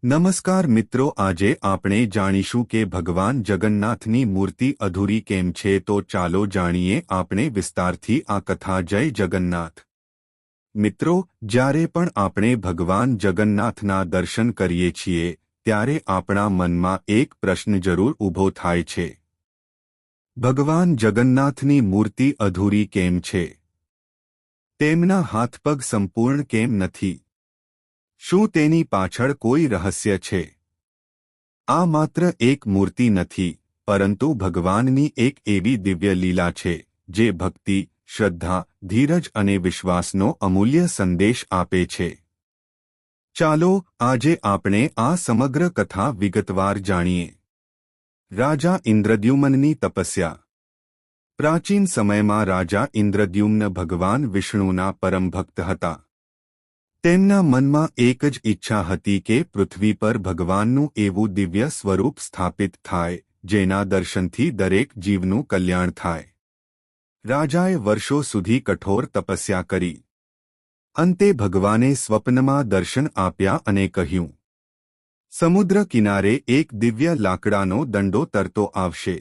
નમસ્કાર મિત્રો, આજે આપણે જાણીશું કે ભગવાન જગન્નાથની મૂર્તિ અધૂરી કેમ છે. તો ચાલો જાણીએ આપણે વિસ્તારથી આ કથા. જય જગન્નાથ. મિત્રો, જ્યારે પણ આપણે ભગવાન જગન્નાથના દર્શન કરીએ છીએ ત્યારે આપણા મનમાં એક પ્રશ્ન જરૂર ઊભો થાય છે. ભગવાન જગન્નાથની મૂર્તિ અધૂરી કેમ છે? તેમના હાથપગ સંપૂર્ણ કેમ નથી? શું તેની પાછળ કોઈ રહસ્ય છે? આ માત્ર એક મૂર્તિ નથી, પરંતુ ભગવાનની એક એવી દિવ્ય લીલા છે જે ભક્તિ, શ્રદ્ધા, ધીરજ અને વિશ્વાસનો અમૂલ્ય સંદેશ આપે છે. ચાલો આજે આપણે આ સમગ્ર કથા વિગતવાર જાણીએ. રાજા ઇન્દ્રદ્યુમ્નની તપસ્યા. પ્રાચીન સમયમાં રાજા ઇન્દ્રદ્યુમ્ન ભગવાન વિષ્ણુના પરમ ભક્ત હતા. તેમના મનમાં એક જ ઈચ્છા હતી કે પૃથ્વી પર ભગવાનનું એવું દિવ્ય સ્વરૂપ સ્થાપિત થાય જેના દર્શનથી દરેક જીવનું કલ્યાણ થાય. રાજાએ વર્ષો સુધી કઠોર તપસ્યા કરી. અંતે ભગવાને સ્વપ્નમાં દર્શન આપ્યા અને કહ્યું, સમુદ્ર કિનારે એક દિવ્ય લાકડાનો દંડો તરતો આવશે.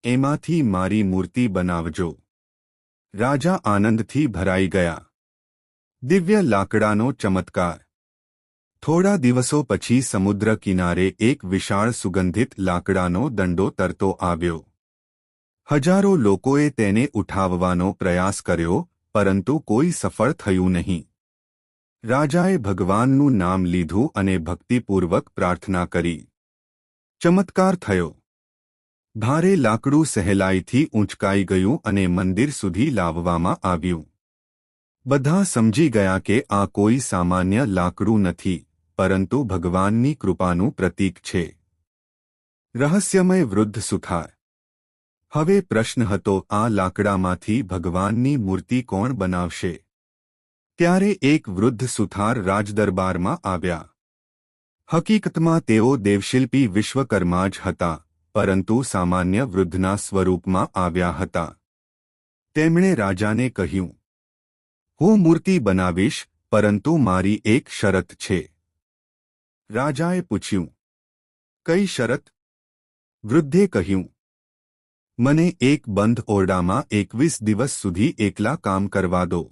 એમાંથી મારી મૂર્તિ બનાવજો. રાજા આનંદથી ભરાઈ ગયા. દિવ્ય લાકડાનો ચમત્કાર. થોડા દિવસો પછી સમુદ્ર કિનારે એક વિશાળ સુગંધિત લાકડાનો દંડો તરતો આવ્યો. હજારો લોકોએ તેને ઉઠાવવાનો પ્રયાસ કર્યો, પરંતુ કોઈ સફળ થયું નહીં. રાજાએ ભગવાનનું નામ લીધું અને ભક્તિપૂર્વક પ્રાર્થના કરી. ચમત્કાર થયો. ભારે લાકડું સહેલાઈથી ઊંચકાઈ ગયું અને મંદિર સુધી લાવવામાં આવ્યું. બધા સમજી ગયા કે આ કોઈ સામાન્ય લાકડું નથી, પરંતુ ભગવાનની કૃપાનું પ્રતીક છે. રહસ્યમય વૃદ્ધ સુથાર. હવે પ્રશ્ન હતો, આ લાકડામાંથી ભગવાનની મૂર્તિ કોણ બનાવશે? ત્યારે એક વૃદ્ધ સુથાર રાજદરબારમાં આવ્યા. હકીકતમાં તેઓ દેવશિલ્પી વિશ્વકર્મા જ હતા, પરંતુ સામાન્ય વૃદ્ધના સ્વરૂપમાં આવ્યા હતા. તેમણે રાજાને કહ્યું, હું મૂર્તિ બનાવીશ, પરંતુ મારી એક શરત છે. રાજાએ પૂછ્યું, કઈ શરત? વૃદ્ધે કહ્યું, મને એક બંધ ઓરડામાં 21 દિવસ સુધી એકલા કામ કરવા દો.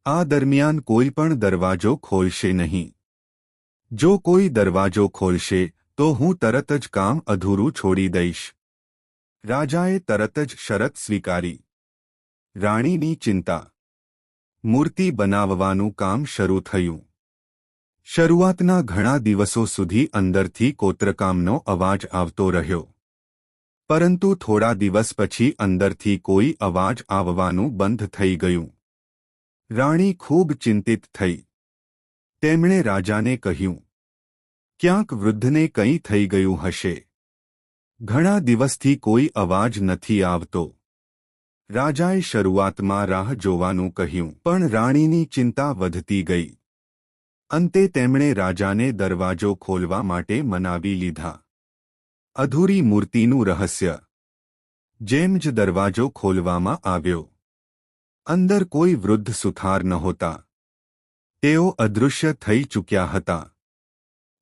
આ દરમિયાન કોઈ પણ દરવાજો ખોલશે નહીં. જો કોઈ દરવાજો ખોલશે તો હું તરત જ કામ અધૂરું છોડી દઈશ. રાજાએ તરત જ શરત સ્વીકારી. રાણીની ચિંતા. મૂર્તિ બનાવવાનું કામ શરૂ થયું. શરૂઆતના ઘણા દિવસો સુધી અંદરથી કોતરકામનો અવાજ આવતો રહ્યો. પરંતુ થોડા દિવસ પછી અંદરથી કોઈ અવાજ આવવાનું બંધ થઈ ગયું. રાણી ખૂબ ચિંતિત થઈ. તેમણે રાજાને કહ્યું, ક્યાંક વૃદ્ધને કંઈ થઈ ગયું હશે. ઘણા દિવસથી કોઈ અવાજ નથી આવતો. રાજાએ શરૂઆતમાં રાહ જોવાનું કહ્યું, પણ રાણીની ચિંતા વધતી ગઈ. અંતે તેમણે રાજાને દરવાજો ખોલવા માટે મનાવી લીધા. અધૂરી મૂર્તિનું રહસ્ય. જેમ જ દરવાજો ખોલવામાં આવ્યો, અંદર કોઈ વૃદ્ધ સુથાર નહોતા. તેઓ અદૃશ્ય થઈ ચૂક્યા હતા.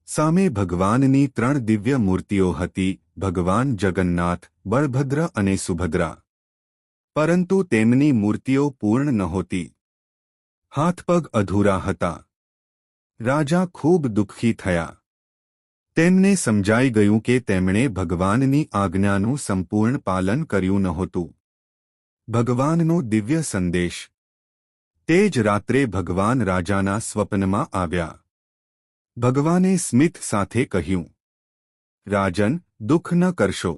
સામે ભગવાનની 3 દિવ્ય મૂર્તિઓ હતી, ભગવાન જગન્નાથ, બળભદ્ર અને સુભદ્રા. પરંતુ તેમની મૂર્તિઓ પૂર્ણ નહોતી. હાથપગ અધૂરા હતા. રાજા ખૂબ દુઃખી થયા. તેમને સમજાઈ ગયું કે તેમણે ભગવાનની આજ્ઞાનું સંપૂર્ણ પાલન કર્યું નહોતું. ભગવાનનો દિવ્ય સંદેશ. તે જ રાત્રે ભગવાન રાજાના સ્વપ્નમાં આવ્યા. ભગવાને સ્મિત સાથે કહ્યું, રાજન, દુઃખ ન કરશો.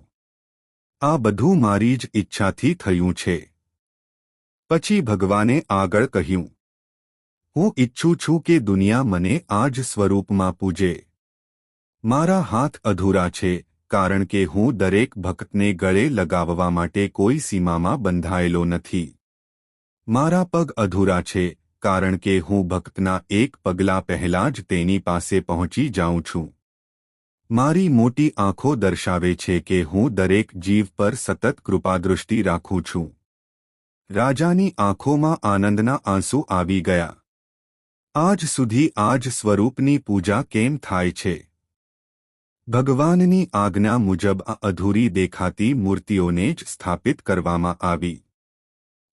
આ બધું મારી જ ઈચ્છાથી થયું છે. પછી ભગવાને આગળ કહ્યું, હું ઈચ્છું છું કે દુનિયા મને આ જ સ્વરૂપમાં પૂજે. મારા હાથ અધૂરા છે, કારણ કે હું દરેક ભક્તને ગળે લગાવવા માટે કોઈ સીમામાં બંધાયેલો નથી. મારા પગ અધૂરા છે, કારણ કે હું ભક્તના એક પગલા પહેલાં જ તેની પાસે પહોંચી જાઉં છું. મારી મોટી આંખો દર્શાવે છે કે હું દરેક જીવ પર સતત કૃપાદૃષ્ટિ રાખું છું. રાજાની આંખોમાં આનંદના આંસુ આવી ગયા. આજ સુધી આ જ સ્વરૂપની પૂજા કેમ થાય છે? ભગવાનની આજ્ઞા મુજબ આ અધૂરી દેખાતી મૂર્તિઓને જ સ્થાપિત કરવામાં આવી.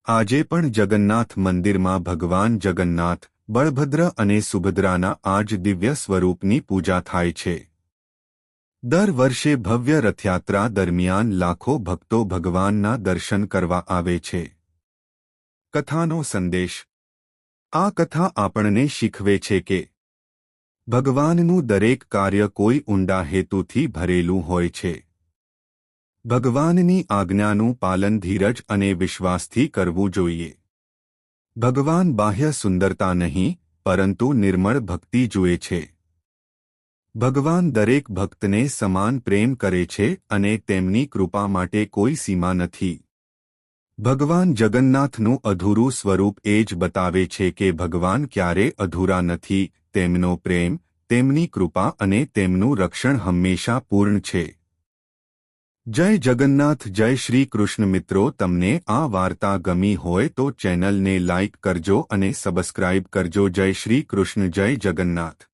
આજે પણ જગન્નાથ મંદિરમાં ભગવાન જગન્નાથ, બળભદ્ર અને સુભદ્રાના આ જ દિવ્ય સ્વરૂપની પૂજા થાય છે. દર વર્ષે ભવ્ય રથયાત્રા દરમિયાન લાખો ભક્તો ભગવાનના દર્શન કરવા આવે છે. કથાનો સંદેશ. આ કથા આપણને શીખવે છે કે ભગવાનનું દરેક કાર્ય કોઈ ઊંડા હેતુથી ભરેલું હોય છે. ભગવાનની આજ્ઞાનું પાલન ધીરજ અને વિશ્વાસથી કરવું જોઈએ. ભગવાન બાહ્ય સુંદરતા નહીં, પરંતુ નિર્મળ ભક્તિ જુએ છે. ભગવાન દરેક ભક્તને સમાન પ્રેમ કરે છે અને તેમની કૃપા માટે કોઈ સીમા નથી. ભગવાન જગન્નાથનું અધૂરું સ્વરૂપ એ જ બતાવે છે કે ભગવાન ક્યારે અધૂરા નથી. તેમનો પ્રેમ, તેમની કૃપા અને તેમનું રક્ષણ હંમેશા પૂર્ણ છે. જય જગન્નાથ. જય શ્રી કૃષ્ણ. મિત્રો, તમને આ વાર્તા ગમી હોય તો ચેનલને લાઇક કરજો અને સબસ્ક્રાઇબ કરજો. જય શ્રી કૃષ્ણ. જય જગન્નાથ.